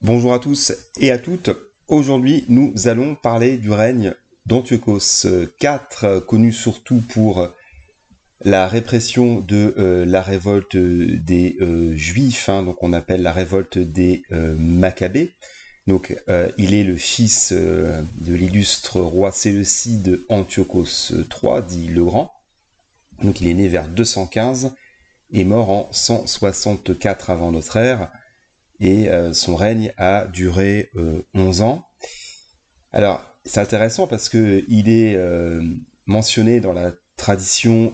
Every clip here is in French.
Bonjour à tous et à toutes. Aujourd'hui, nous allons parler du règne d'Antiochos IV, connu surtout pour la répression de la révolte des Juifs, donc on appelle la révolte des Maccabées. Donc, il est le fils de l'illustre roi séleucide Antiochos III, dit le Grand. Donc, il est né vers 215 et mort en 164 avant notre ère. Et son règne a duré 11 ans. Alors, c'est intéressant parce que il est mentionné dans la tradition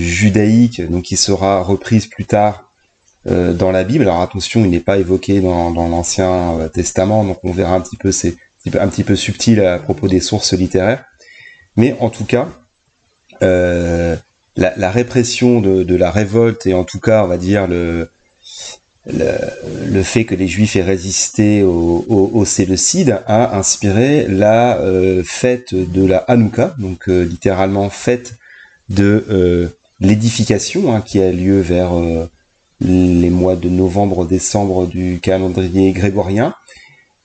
judaïque, donc qui sera reprise plus tard dans la Bible. Alors attention, il n'est pas évoqué dans l'Ancien Testament, donc on verra un petit peu, c'est un petit peu subtil à propos des sources littéraires. Mais en tout cas, la répression de la révolte, et en tout cas, on va dire, le fait que les Juifs aient résisté au Séleucide a inspiré la fête de la Hanouka, donc littéralement fête de l'édification, qui a lieu vers les mois de novembre-décembre du calendrier grégorien.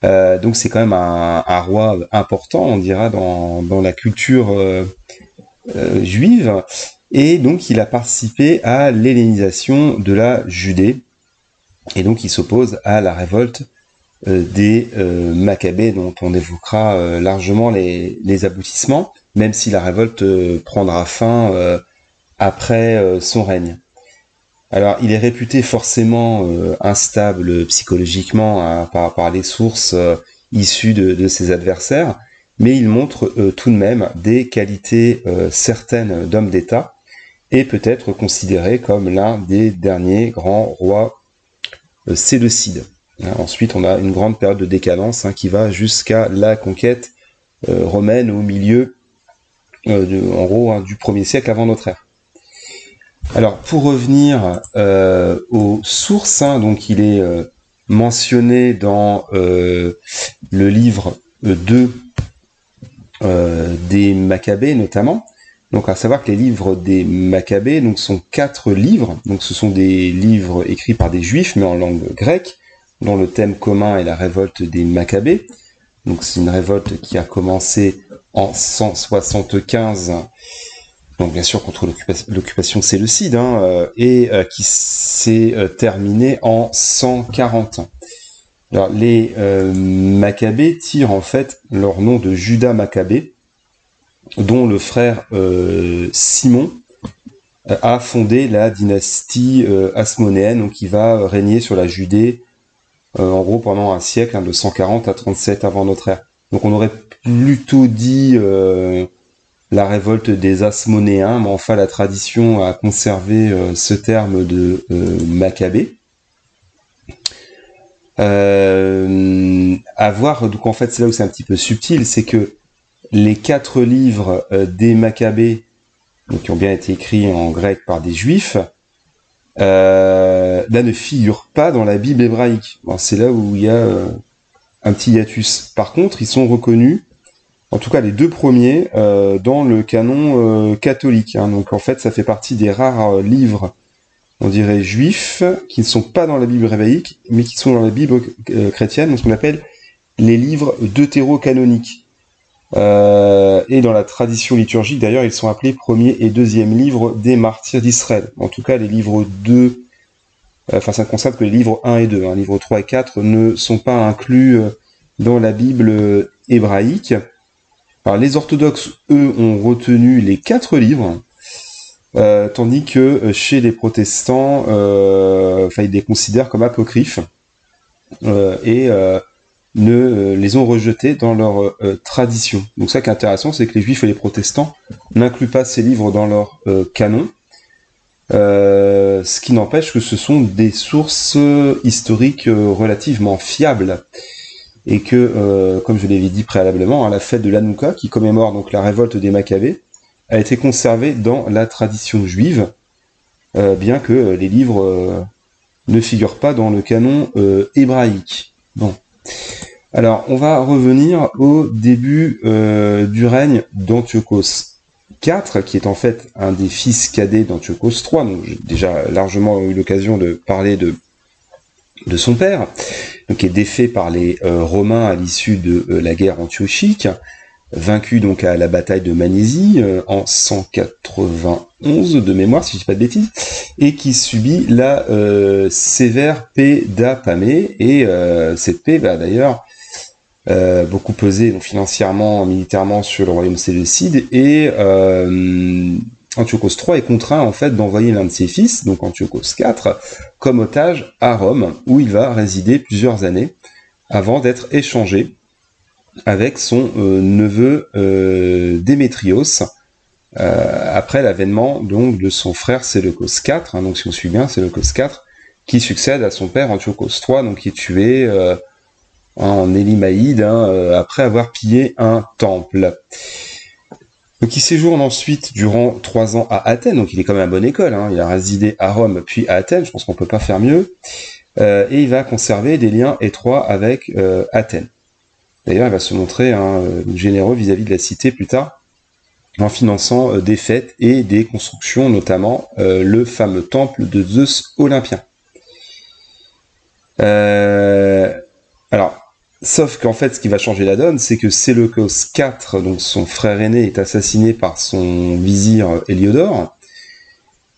Donc c'est quand même un roi important, on dira, dans la culture juive, et donc il a participé à l'hellénisation de la Judée. Et donc il s'oppose à la révolte des Maccabées, dont on évoquera largement les aboutissements, même si la révolte prendra fin après son règne. Alors il est réputé forcément instable psychologiquement par les sources issues de ses adversaires, mais il montre tout de même des qualités certaines d'homme d'État, et peut être considéré comme l'un des derniers grands rois séleucide. Ensuite, on a une grande période de décadence qui va jusqu'à la conquête romaine au milieu, en gros, du 1er siècle avant notre ère. Alors, pour revenir aux sources, donc il est mentionné dans le livre 2 des Maccabées notamment. Donc, à savoir que les livres des Maccabées donc, sont 4 livres. Donc, ce sont des livres écrits par des Juifs, mais en langue grecque, dont le thème commun est la révolte des Maccabées. Donc, c'est une révolte qui a commencé en 175, donc bien sûr contre l'occupation séleucide, et qui s'est terminée en 140. Alors, les Maccabées tirent en fait leur nom de Judas Maccabée, dont le frère Simon a fondé la dynastie hasmonéenne, donc qui va régner sur la Judée en gros pendant un siècle, de 140 à 37 avant notre ère. Donc on aurait plutôt dit la révolte des Hasmonéens, mais enfin la tradition a conservé ce terme de Maccabée. À voir, donc en fait c'est là où c'est un petit peu subtil, c'est que les 4 livres des Maccabées, donc qui ont bien été écrits en grec par des Juifs, là ne figurent pas dans la Bible hébraïque. Bon, c'est là où il y a un petit hiatus. Par contre, ils sont reconnus, en tout cas les 2 premiers, dans le canon catholique. Donc en fait, ça fait partie des rares livres, on dirait juifs, qui ne sont pas dans la Bible hébraïque, mais qui sont dans la Bible chrétienne, donc ce qu'on appelle les livres deutérocanoniques. Et dans la tradition liturgique, d'ailleurs, ils sont appelés premier et deuxième livres des martyrs d'Israël. En tout cas, les livres 2, ça ne concerne que les livres 1 et 2. Livres 3 et 4 ne sont pas inclus dans la Bible hébraïque. Alors, les orthodoxes, eux, ont retenu les 4 livres, tandis que chez les protestants, ils les considèrent comme apocryphes, et les ont rejetés dans leur tradition. Donc ça qui est intéressant, c'est que les juifs et les protestants n'incluent pas ces livres dans leur canon, ce qui n'empêche que ce sont des sources historiques relativement fiables, et que, comme je l'avais dit préalablement, la fête de l'Hanouka, qui commémore donc la révolte des Maccabées, a été conservée dans la tradition juive, bien que les livres ne figurent pas dans le canon hébraïque. Bon. Alors, on va revenir au début du règne d'Antiochos IV, qui est en fait un des fils cadets d'Antiochos III. Donc, j'ai déjà largement eu l'occasion de parler de son père. donc qui est défait par les Romains à l'issue de la guerre antiochique, vaincu donc à la bataille de Magnésie en 191 de mémoire, si je dis pas de bêtises, et qui subit la sévère paix d'Apamée, et cette paix va d'ailleurs beaucoup peser donc, financièrement, militairement sur le royaume séleucide, et Antiochos III est contraint en fait d'envoyer l'un de ses fils, donc Antiochos IV, comme otage à Rome, où il va résider plusieurs années avant d'être échangé avec son neveu Démétrios, après l'avènement donc de son frère Séleucos IV, donc si on suit bien, Séleucos IV, qui succède à son père Antiochos III, donc qui est tué en Élimaïde, après avoir pillé un temple. Donc il séjourne ensuite durant 3 ans à Athènes, donc il est quand même à bonne école, il a résidé à Rome puis à Athènes, je pense qu'on peut pas faire mieux, et il va conserver des liens étroits avec Athènes. D'ailleurs, il va se montrer généreux vis-à-vis de la cité plus tard, en finançant des fêtes et des constructions, notamment le fameux temple de Zeus olympien. Alors, sauf qu'en fait, ce qui va changer la donne, c'est que Séleucos IV, donc son frère aîné, est assassiné par son vizir Héliodore,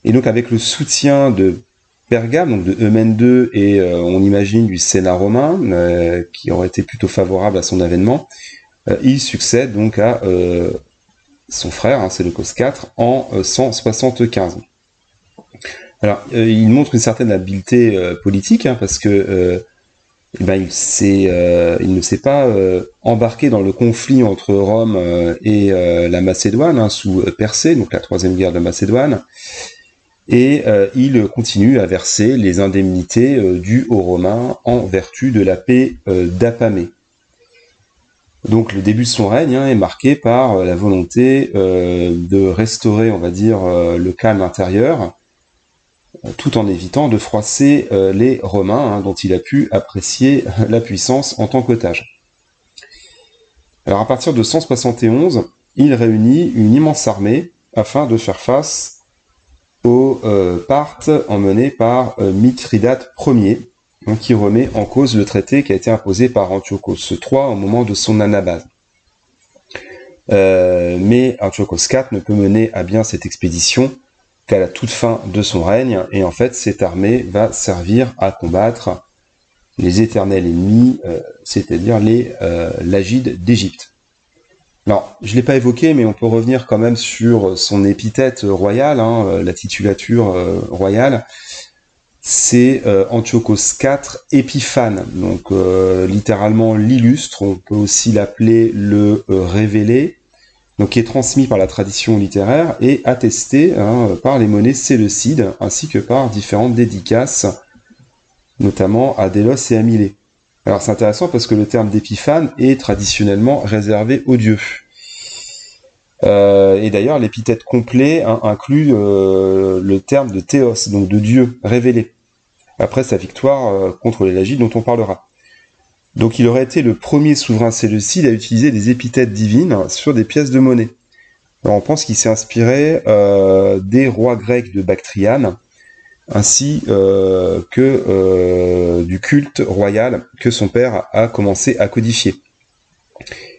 et donc avec le soutien de Pergame, donc de Eumène II, et on imagine du Sénat romain, qui aurait été plutôt favorable à son avènement, il succède donc à son frère, Séleucos IV, en 175. Alors, il montre une certaine habileté politique, parce que il ne s'est pas embarqué dans le conflit entre Rome et la Macédoine, sous Persée, donc la troisième guerre de Macédoine, et il continue à verser les indemnités dues aux Romains en vertu de la paix d'Apamée. Donc le début de son règne est marqué par la volonté de restaurer, on va dire, le calme intérieur, tout en évitant de froisser les Romains, dont il a pu apprécier la puissance en tant qu'otage. Alors à partir de 171, il réunit une immense armée afin de faire face aux Parthes emmenés par Mithridate Ier, qui remet en cause le traité qui a été imposé par Antiochos III au moment de son anabase. Mais Antiochos IV ne peut mener à bien cette expédition qu'à la toute fin de son règne, et en fait cette armée va servir à combattre les éternels ennemis, c'est-à-dire les Lagides d'Égypte. Alors, je ne l'ai pas évoqué, mais on peut revenir quand même sur son épithète royale, la titulature royale. C'est Antiochos IV Épiphane, donc littéralement l'illustre, on peut aussi l'appeler le révélé, donc qui est transmis par la tradition littéraire et attesté par les monnaies séleucides, ainsi que par différentes dédicaces, notamment à Délos et à Milet. Alors c'est intéressant parce que le terme d'épiphane est traditionnellement réservé aux dieux. Et d'ailleurs l'épithète complet inclut le terme de théos, donc de Dieu révélé, après sa victoire contre les Lagides dont on parlera. Donc il aurait été le premier souverain séleucide à utiliser des épithètes divines sur des pièces de monnaie. Alors on pense qu'il s'est inspiré des rois grecs de Bactriane, ainsi que du culte royal que son père a commencé à codifier.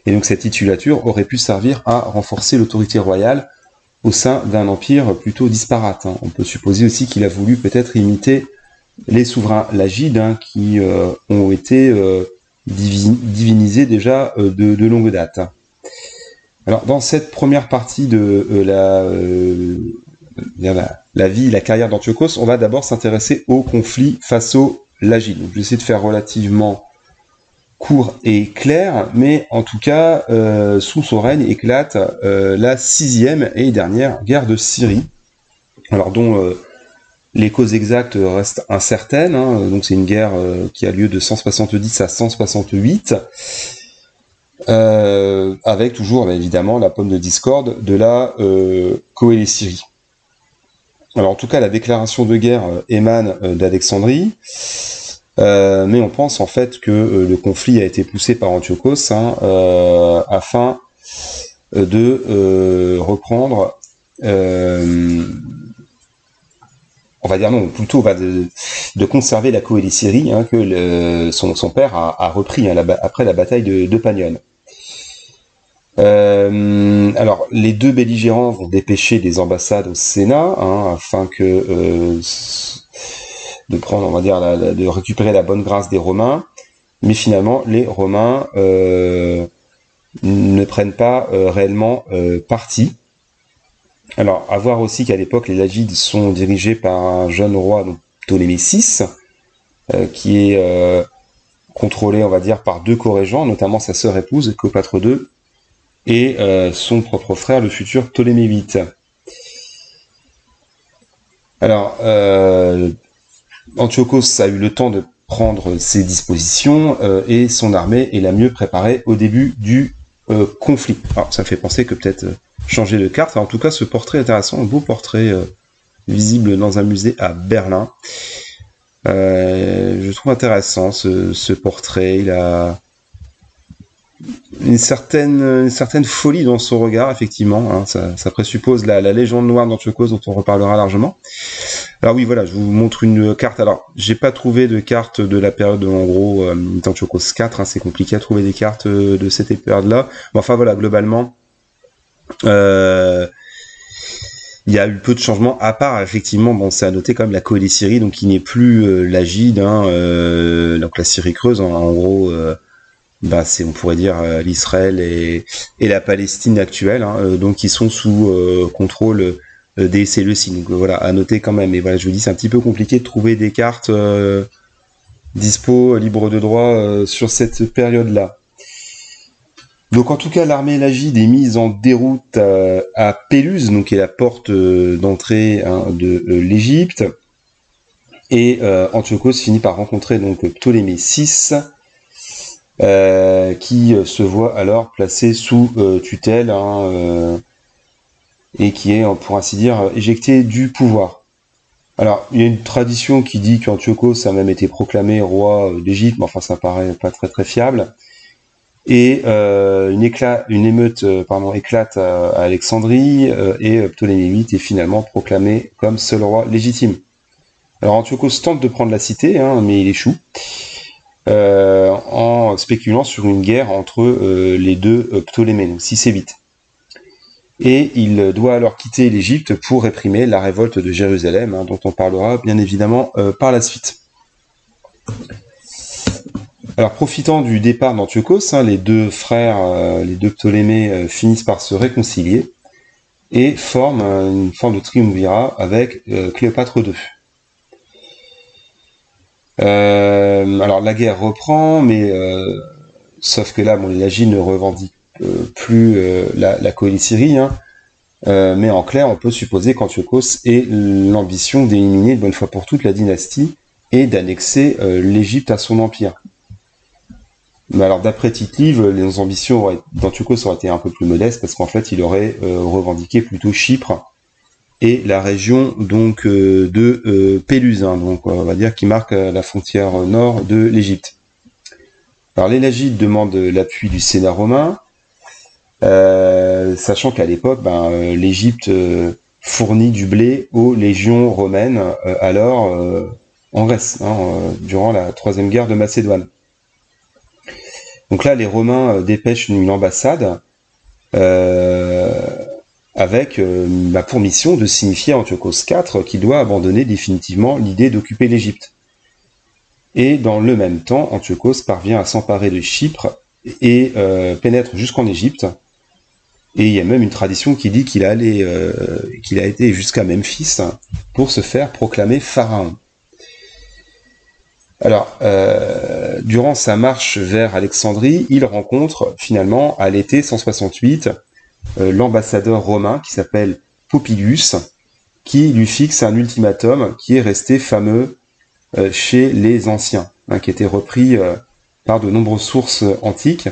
Et donc cette titulature aurait pu servir à renforcer l'autorité royale au sein d'un empire plutôt disparate. On peut supposer aussi qu'il a voulu peut-être imiter les souverains lagides qui ont été divinisés déjà de longue date. Alors dans cette première partie de la vie, la carrière d'Antiochos, on va d'abord s'intéresser au conflit face aux Lagides. Donc, je vais essayer de faire relativement court et clair, mais en tout cas, sous son règne éclate la 6e et dernière guerre de Syrie, alors dont les causes exactes restent incertaines, donc c'est une guerre qui a lieu de 170 à 168, avec toujours évidemment la pomme de discorde de la coëlésyrie. Alors en tout cas, la déclaration de guerre émane d'Alexandrie, mais on pense en fait que le conflit a été poussé par Antiochos afin de reprendre on va dire non, plutôt de conserver la coélie-Syrie que son père a repris après la bataille de Panion. Alors, les deux belligérants vont dépêcher des ambassades au Sénat afin que de prendre, on va dire, de récupérer la bonne grâce des Romains. Mais finalement, les Romains ne prennent pas réellement parti. Alors, à voir aussi qu'à l'époque, les Lagides sont dirigés par un jeune roi, donc Ptolémée VI, qui est contrôlé, on va dire, par deux co-régents, notamment sa sœur épouse, Cléopâtre II, et son propre frère, le futur Ptolémée VIII. Alors, Antiochos a eu le temps de prendre ses dispositions et son armée est la mieux préparée au début du conflit. Alors, ça fait penser que peut-être changer de carte. Alors, en tout cas, ce portrait intéressant, un beau portrait visible dans un musée à Berlin. Je trouve intéressant ce portrait. Il a une certaine folie dans son regard, effectivement. Ça présuppose la légende noire d'Antiochos dont on reparlera largement. Alors oui, voilà, je vous montre une carte. Alors, j'ai pas trouvé de carte de la période, en gros, d'Antiochos IV. C'est compliqué à trouver des cartes de cette période-là. Mais enfin, voilà, globalement, il y a eu peu de changements, à part, effectivement, bon, c'est à noter quand même la coélie Syrie, donc qui n'est plus l'Agide, donc la Syrie creuse, en gros, on pourrait dire l'Israël et la Palestine actuelle, donc qui sont sous contrôle des Séleucides. Donc voilà, à noter quand même. Et voilà, je vous dis, c'est un petit peu compliqué de trouver des cartes dispo, libres de droit sur cette période-là. Donc en tout cas, l'armée lagide est mise en déroute à Péluse, donc qui est la porte d'entrée de l'Égypte. Et Antiochos finit par rencontrer donc Ptolémée VI, qui se voit alors placé sous tutelle et qui est, pour ainsi dire, éjecté du pouvoir. Alors, il y a une tradition qui dit qu'Antiochos a même été proclamé roi d'Égypte, mais enfin ça paraît pas très très fiable. Et une émeute éclate à Alexandrie et Ptolémée VIII est finalement proclamé comme seul roi légitime. Alors Antiochos tente de prendre la cité, mais il échoue. En spéculant sur une guerre entre les deux Ptolémées, donc 6 et 8. Et il doit alors quitter l'Égypte pour réprimer la révolte de Jérusalem, dont on parlera bien évidemment par la suite. Alors profitant du départ d'Antiochos, les deux frères, les deux Ptolémées finissent par se réconcilier et forment une forme de triumvirat avec Cléopâtre II. Alors la guerre reprend, mais sauf que là, les Lagides ne revendiquent plus la coélie Syrie, mais en clair, on peut supposer qu'Antiochos ait l'ambition d'éliminer une bonne fois pour toutes la dynastie et d'annexer l'Égypte à son empire. Mais alors d'après Tite-Live, les ambitions d'Antiochos auraient été un peu plus modestes parce qu'en fait, il aurait revendiqué plutôt Chypre et la région donc de Péluse, donc on va dire qui marque la frontière nord de l'Égypte. Alors les Lagides demandent l'appui du Sénat romain, sachant qu'à l'époque, l'Égypte fournit du blé aux légions romaines alors en Grèce, durant la troisième guerre de Macédoine. Donc là, les Romains dépêchent une ambassade avec pour mission de signifier à Antiochos IV qu'il doit abandonner définitivement l'idée d'occuper l'Égypte. Et dans le même temps, Antiochos parvient à s'emparer de Chypre et pénètre jusqu'en Égypte. Et il y a même une tradition qui dit qu'il a été jusqu'à Memphis pour se faire proclamer pharaon. Alors, durant sa marche vers Alexandrie, il rencontre finalement à l'été 168 l'ambassadeur romain qui s'appelle Popillius, qui lui fixe un ultimatum qui est resté fameux chez les anciens, qui était repris par de nombreuses sources antiques.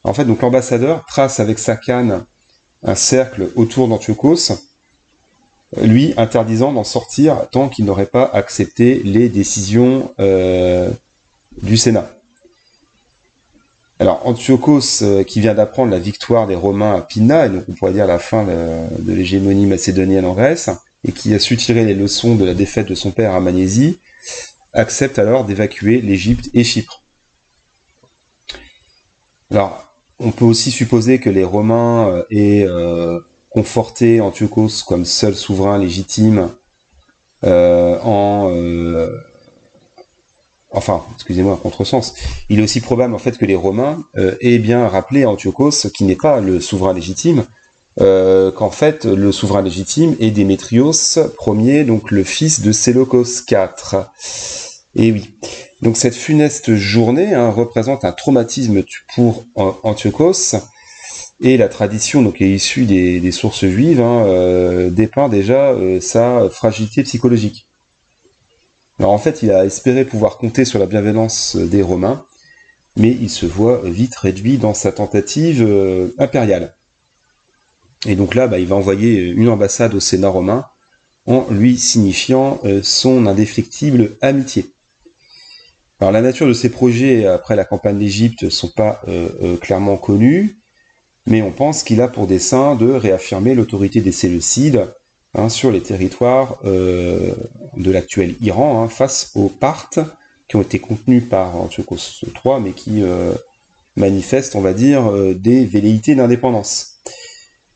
En fait, donc l'ambassadeur trace avec sa canne un cercle autour d'Antiochos, lui interdisant d'en sortir tant qu'il n'aurait pas accepté les décisions du Sénat. Alors Antiochos, qui vient d'apprendre la victoire des Romains à Pydna, et donc on pourrait dire la fin de l'hégémonie macédonienne en Grèce, et qui a su tirer les leçons de la défaite de son père à Magnésie, accepte alors d'évacuer l'Égypte et Chypre. Alors, on peut aussi supposer que les Romains aient conforté Antiochos comme seul souverain légitime enfin, excusez-moi, un contresens. Il est aussi probable en fait que les Romains aient bien rappelé à Antiochos qui n'est pas le souverain légitime, qu'en fait le souverain légitime est Démétrios Ier, donc le fils de Séleucos IV. Et oui. Donc cette funeste journée représente un traumatisme pour Antiochos, et la tradition donc est issue des sources juives, dépeint déjà sa fragilité psychologique. Alors en fait, il a espéré pouvoir compter sur la bienveillance des Romains, mais il se voit vite réduit dans sa tentative impériale. Et donc là, il va envoyer une ambassade au Sénat romain en lui signifiant son indéfectible amitié. Alors la nature de ses projets après la campagne d'Égypte ne sont pas clairement connus, mais on pense qu'il a pour dessein de réaffirmer l'autorité des Séleucides sur les territoires de l'actuel Iran face aux Parthes qui ont été contenus par Antiochos III, mais qui manifestent, on va dire, des velléités d'indépendance.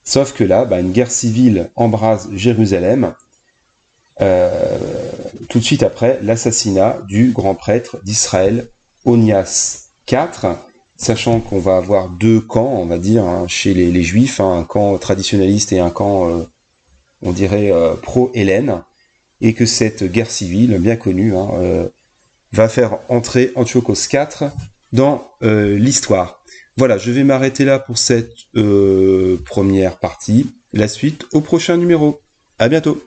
Sauf que là, une guerre civile embrase Jérusalem, tout de suite après l'assassinat du grand prêtre d'Israël, Onias IV, sachant qu'on va avoir deux camps, on va dire, chez les Juifs, un camp traditionnaliste et un camp, on dirait, pro-Hélène, et que cette guerre civile, bien connue, va faire entrer Antiochos IV dans l'histoire. Voilà, je vais m'arrêter là pour cette première partie. La suite au prochain numéro. À bientôt.